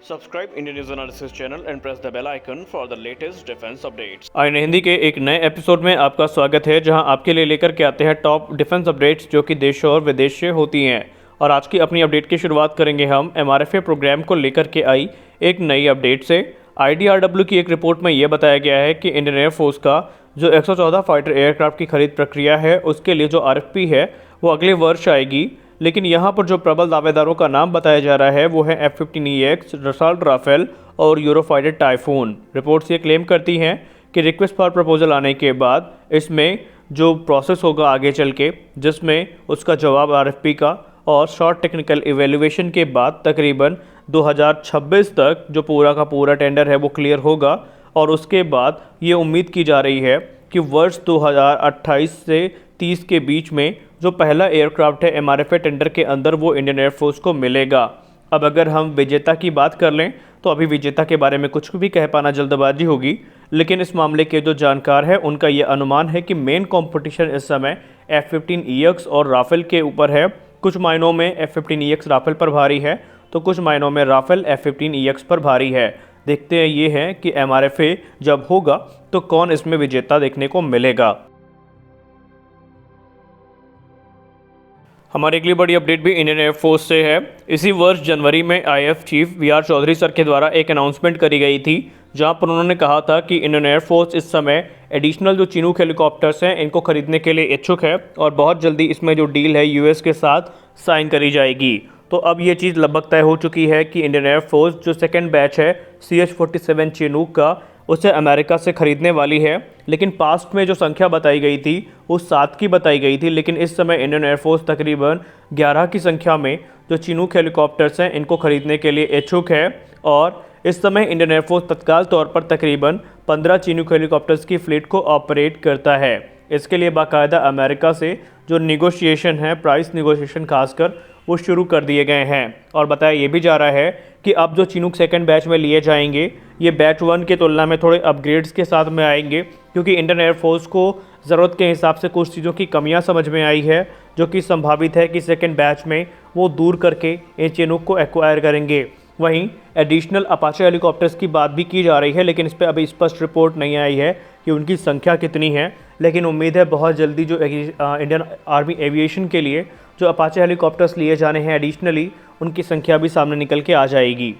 Subscribe Indian News Analysis channel and press the bell icon for the latest defense updates। IN Hindi के एक नए episode में आपका स्वागत है, जहां आपके लिए लेकर के आते हैं टॉप डिफेंस अपडेट्स जो कि देश और विदेश से होती हैं। और आज की अपनी अपडेट की शुरुआत करेंगे हम एमआरएफए प्रोग्राम को लेकर के आई एक नई अपडेट से। आईडीआरडब्ल्यू की एक रिपोर्ट में यह बताया गया है कि इंडियन एयरफोर्स का जो 114 फाइटर एयरक्राफ्ट की खरीद प्रक्रिया है उसके लिए जो आरएफपी है वो अगले वर्ष आएगी। लेकिन यहाँ पर जो प्रबल दावेदारों का नाम बताया जा रहा है वो है F-15EX, रसाल्ट राफेल और यूरोफाइटर टाइफून। रिपोर्ट्स ये क्लेम करती हैं कि रिक्वेस्ट फॉर प्रपोजल आने के बाद इसमें जो प्रोसेस होगा आगे चल के, जिसमें उसका जवाब आरएफपी का और शॉर्ट टेक्निकल इवेल्युएशन के बाद तकरीबन 2026 तक जो पूरा का पूरा टेंडर है वो क्लियर होगा। और उसके बाद ये उम्मीद की जा रही है कि वर्ष 2028 से 30 के बीच में जो पहला एयरक्राफ्ट है एमआरएफए टेंडर के अंदर वो इंडियन एयरफोर्स को मिलेगा। अब अगर हम विजेता की बात कर लें तो अभी विजेता के बारे में कुछ भी कह पाना जल्दबाजी होगी, लेकिन इस मामले के जो जानकार है उनका ये अनुमान है कि मेन कंपटीशन इस समय F-15EX और राफेल के ऊपर है। कुछ मायनों में F-15EX राफेल पर भारी है तो कुछ मायनों में राफेल F-15EX पर भारी है। देखते हैं ये है कि एमआरएफए जब होगा तो कौन इसमें विजेता देखने को मिलेगा। हमारी अगली बड़ी अपडेट भी इंडियन एयरफोर्स से है। इसी वर्ष जनवरी में IAF chief VR Chaudhari sir के द्वारा एक अनाउंसमेंट करी गई थी, जहां पर उन्होंने कहा था कि इंडियन एयरफोर्स इस समय एडिशनल जो चिनूक हेलीकॉप्टर्स हैं इनको खरीदने के लिए इच्छुक है और बहुत जल्दी इसमें जो डील है यूएस के साथ साइन करी जाएगी। तो अब ये चीज़ लगभग तय हो चुकी है कि इंडियन एयरफोर्स जो सेकेंड बैच है CH-47 चिनूक का उसे अमेरिका से खरीदने वाली है। लेकिन पास्ट में जो संख्या बताई गई थी वो 7 की बताई गई थी, लेकिन इस समय इंडियन एयरफोर्स तकरीबन 11 की संख्या में जो चिनूक हेलीकॉप्टर्स हैं इनको खरीदने के लिए इच्छुक है। और इस समय इंडियन एयरफोर्स तत्काल तौर पर तकरीबन 15 चिनूक हेलीकॉप्टर्स की फ्लीट को ऑपरेट करता है। इसके लिए बाकायदा अमेरिका से जो निगोशिएशन है, प्राइस निगोशिएशन खासकर, वो शुरू कर दिए गए हैं। और बताया ये भी जा रहा है कि अब जो चिनूक सेकंड बैच में लिए जाएंगे ये बैच 1 की तुलना में थोड़े अपग्रेड्स के साथ में आएंगे, क्योंकि इंडियन एयरफोर्स को ज़रूरत के हिसाब से कुछ चीज़ों की कमियां समझ में आई है, जो कि संभावित है कि सेकंड बैच में वो दूर करके इन चिनूक को एक्वायर करेंगे। वहीं एडिशनल अपाचे हेलीकॉप्टर्स की बात भी की जा रही है, लेकिन इस पर अभी स्पष्ट रिपोर्ट नहीं आई है कि उनकी संख्या कितनी है। लेकिन उम्मीद है बहुत जल्दी जो इंडियन आर्मी एविएशन के लिए जो अपाचे हेलीकॉप्टर्स लिए जाने हैं एडिशनली, उनकी संख्या भी सामने निकल के आ जाएगी।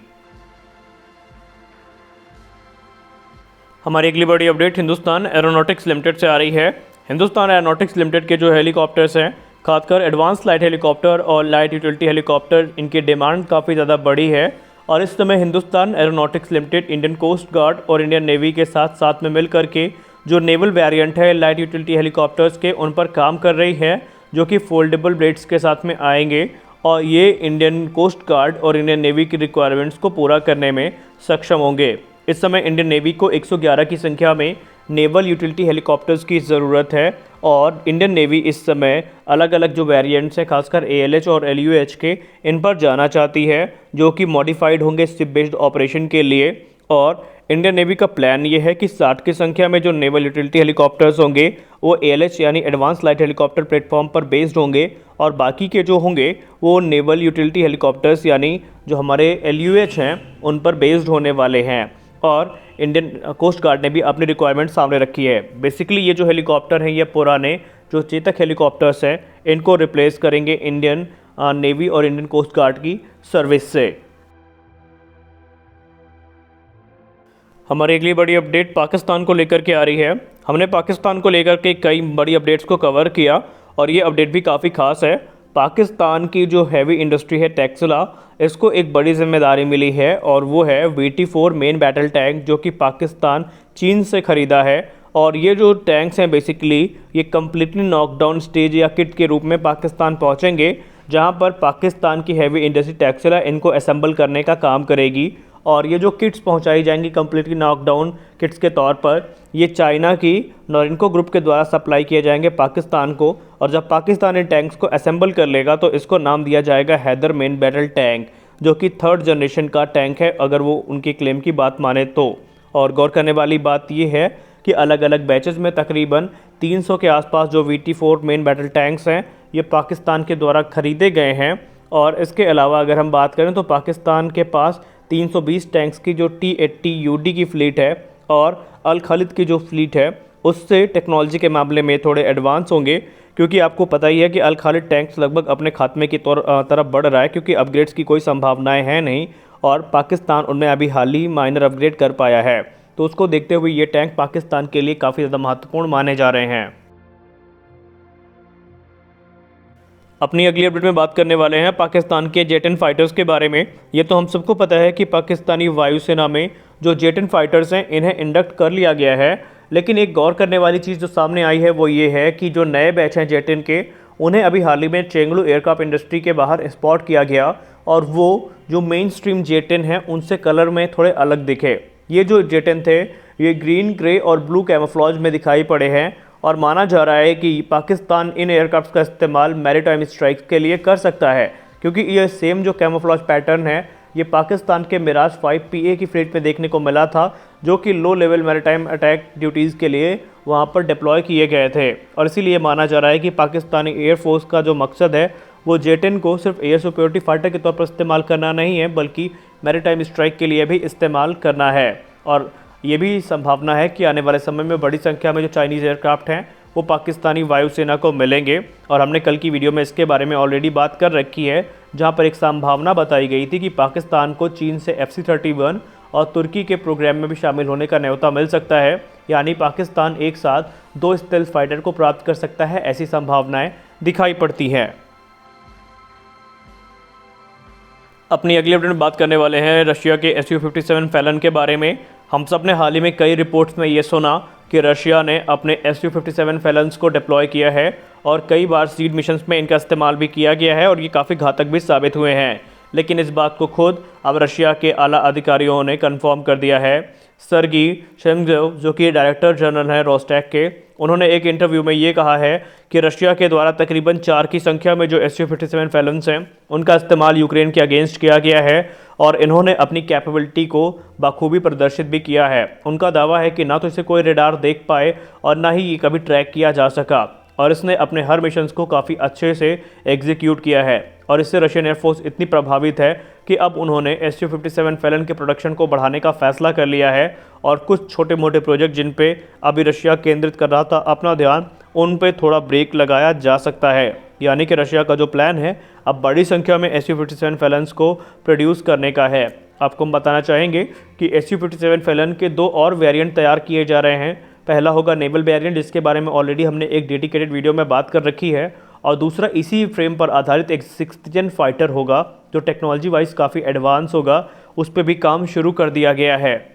हमारी अगली बड़ी अपडेट हिंदुस्तान एरोनॉटिक्स लिमिटेड से आ रही है। हिंदुस्तान एरोनॉटिक्स लिमिटेड के जो हेलीकॉप्टर्स हैं, खासकर एडवांस लाइट हेलीकॉप्टर और लाइट यूटिलिटी हेलीकॉप्टर, इनकी डिमांड काफ़ी ज़्यादा बड़ी है। और इस समय Hindustan aeronautics limited Indian coast guard और इंडियन नेवी के साथ साथ में मिल करके जो नेवल वेरिएंट है लाइट यूटिलिटी हेलीकॉप्टर्स के, उन पर काम कर रही है, जो कि फोल्डेबल ब्लेड्स के साथ में आएंगे। और ये इंडियन कोस्ट गार्ड और इंडियन नेवी की रिक्वायरमेंट्स को पूरा करने में सक्षम होंगे। इस समय इंडियन नेवी को 111 की संख्या में नेवल यूटिलिटी हेलीकॉप्टर्स की ज़रूरत है। और इंडियन नेवी इस समय अलग अलग जो वेरिएंट्स हैं, खासकर ALH और LUH के, इन पर जाना चाहती है, जो कि मॉडिफाइड होंगे शिप बेस्ड ऑपरेशन के लिए। और इंडियन नेवी का प्लान ये है कि 60 की संख्या में जो नेवल यूटिलिटी हेलीकॉप्टर्स होंगे वो ALH यानी एडवांस लाइट हेलीकॉप्टर प्लेटफॉर्म पर बेस्ड होंगे, और बाकी के जो होंगे वो नेवल यूटिलिटी हेलीकॉप्टर्स यानी जो हमारे LUH हैं उन पर बेस्ड होने वाले हैं। और इंडियन कोस्ट गार्ड ने भी अपनी रिक्वायरमेंट सामने रखी है। बेसिकली ये जो हेलीकॉप्टर हैं ये पुराने जो चेतक हेलीकॉप्टर्स हैं इनको रिप्लेस करेंगे इंडियन नेवी और इंडियन कोस्ट गार्ड की सर्विस से। हमारी अगली बड़ी अपडेट पाकिस्तान को लेकर के आ रही है। हमने पाकिस्तान को लेकर के कई बड़ी अपडेट्स को कवर किया और ये अपडेट भी काफ़ी खास है। पाकिस्तान की जो हैवी इंडस्ट्री है टेक्सला, इसको एक बड़ी जिम्मेदारी मिली है और वो है VT4 मेन बैटल टैंक, जो कि पाकिस्तान चीन से ख़रीदा है। और ये जो टैंक्स हैं बेसिकली ये कम्प्लीटली नॉकडाउन स्टेज या किट के रूप में पाकिस्तान पहुँचेंगे, जहाँ पर पाकिस्तान की हैवी इंडस्ट्री टेक्सला इनको असेंबल करने का काम करेगी। और ये जो किट्स पहुंचाई जाएंगी कम्प्लीटली नॉकडाउन किट्स के तौर पर, ये चाइना की नॉरिनको ग्रुप के द्वारा सप्लाई किए जाएंगे पाकिस्तान को। और जब पाकिस्तान इन टैंक्स को असेंबल कर लेगा तो इसको नाम दिया जाएगा हैदर मेन बैटल टैंक, जो कि 3rd जनरेशन का टैंक है अगर वो उनकी क्लेम की बात माने तो। और गौर करने वाली बात ये है कि अलग अलग बैचेस में तकरीबन 300 के आसपास जो VT4 मेन बैटल टैंक्स हैं ये पाकिस्तान के द्वारा खरीदे गए हैं। और इसके अलावा अगर हम बात करें तो पाकिस्तान के पास 320 टैंक्स की जो T-80 UD की फ्लीट है और अल खालिद की जो फ्लीट है उससे टेक्नोलॉजी के मामले में थोड़े एडवांस होंगे, क्योंकि आपको पता ही है कि अल खालिद टैंक्स लगभग अपने खात्मे की तरफ बढ़ रहा है, क्योंकि अपग्रेड्स की कोई संभावनाएं हैं नहीं और पाकिस्तान उनमें अभी हाल ही माइनर अपग्रेड कर पाया है। तो उसको देखते हुए ये टैंक पाकिस्तान के लिए काफ़ी ज़्यादा महत्वपूर्ण माने जा रहे हैं। अपनी अगली अपडेट में बात करने वाले हैं पाकिस्तान के जेट-10 फाइटर्स के बारे में। ये तो हम सबको पता है कि पाकिस्तानी वायुसेना में जो जेट-10 फाइटर्स हैं इन्हें इंडक्ट कर लिया गया है, लेकिन एक गौर करने वाली चीज़ जो सामने आई है वो ये है कि जो नए बैच हैं जेट-10 के, उन्हें अभी हाल ही में चेंगलू एयरक्राफ्ट इंडस्ट्री के बाहर स्पॉट किया गया और वो जो मेन स्ट्रीम जेट-10 हैं उनसे कलर में थोड़े अलग दिखे। ये जो जेट-10 थे ये ग्रीन, ग्रे और ब्लू कैमोफ्लेज में दिखाई पड़े हैं और माना जा रहा है कि पाकिस्तान इन एयरक्राफ्ट का इस्तेमाल मैरीटाइम स्ट्राइक्स के लिए कर सकता है, क्योंकि ये सेम जो कैमोफ्लेज पैटर्न है ये पाकिस्तान के मिराज 5 PA की फ्लीट में देखने को मिला था, जो कि low level maritime attack duties के लिए वहाँ पर डिप्लॉय किए गए थे। और इसीलिए माना जा रहा है कि पाकिस्तानी एयरफोर्स का जो मकसद है वो जेट-10 को सिर्फ एयर सुपरियोरिटी फाइटर के तौर पर इस्तेमाल करना नहीं है, बल्कि मैरीटाइम स्ट्राइक के लिए भी इस्तेमाल करना है। और ये भी संभावना है कि आने वाले समय में बड़ी संख्या में जो चाइनीज़ एयरक्राफ्ट हैं वो पाकिस्तानी वायुसेना को मिलेंगे। और हमने कल की वीडियो में इसके बारे में ऑलरेडी बात कर रखी है, जहां पर एक संभावना बताई गई थी कि पाकिस्तान को चीन से FC-31 और तुर्की के प्रोग्राम में भी शामिल होने का न्योता मिल सकता है, यानी पाकिस्तान एक साथ 2 स्टेल्थ फाइटर को प्राप्त कर सकता है, ऐसी संभावनाएं दिखाई पड़ती हैं। अपनी अगली अपडेट में बात करने वाले हैं रशिया के Su-57 फैलन के बारे में। हम सब ने हाल ही में कई रिपोर्ट्स में ये सुना कि रशिया ने अपने Su-57 फैलन्स को डिप्लॉय किया है और कई बार सीड मिशंस में इनका इस्तेमाल भी किया गया है और ये काफ़ी घातक भी साबित हुए हैं। लेकिन इस बात को खुद अब रशिया के आला अधिकारियों ने कंफर्म कर दिया है। सर्गी शेमगोव, जो कि डायरेक्टर जनरल हैं रोस्टेक के, उन्होंने एक इंटरव्यू में ये कहा है कि रशिया के द्वारा तकरीबन 4 की संख्या में जो Su-57 फैलन्स हैं उनका इस्तेमाल यूक्रेन के अगेंस्ट किया गया है और इन्होंने अपनी कैपेबिलिटी को बखूबी प्रदर्शित भी किया है। उनका दावा है कि ना तो इसे कोई रेडार देख पाए और ना ही ये कभी ट्रैक किया जा सका और इसने अपने हर मिशंस को काफ़ी अच्छे से एग्जीक्यूट किया है और इससे रशियन एयरफोर्स इतनी प्रभावित है कि अब उन्होंने Su-57 फैलन के प्रोडक्शन को बढ़ाने का फैसला कर लिया है और कुछ छोटे मोटे प्रोजेक्ट जिन पे अभी रशिया केंद्रित कर रहा था अपना ध्यान, उन पे थोड़ा ब्रेक लगाया जा सकता है। यानी कि रशिया का जो प्लान है अब बड़ी संख्या में Su-57 फैलन्स को प्रोड्यूस करने का है। आपको हम बताना चाहेंगे कि Su-57 फैलन के 2 और वेरिएंट तैयार किए जा रहे हैं। पहला होगा नेवल वेरिएंट, जिसके बारे में ऑलरेडी हमने एक डेडिकेटेड वीडियो में बात कर रखी है, और दूसरा इसी फ्रेम पर आधारित एक 6th Gen फाइटर होगा जो टेक्नोलॉजी वाइज काफ़ी एडवांस होगा। उस पर भी काम शुरू कर दिया गया है।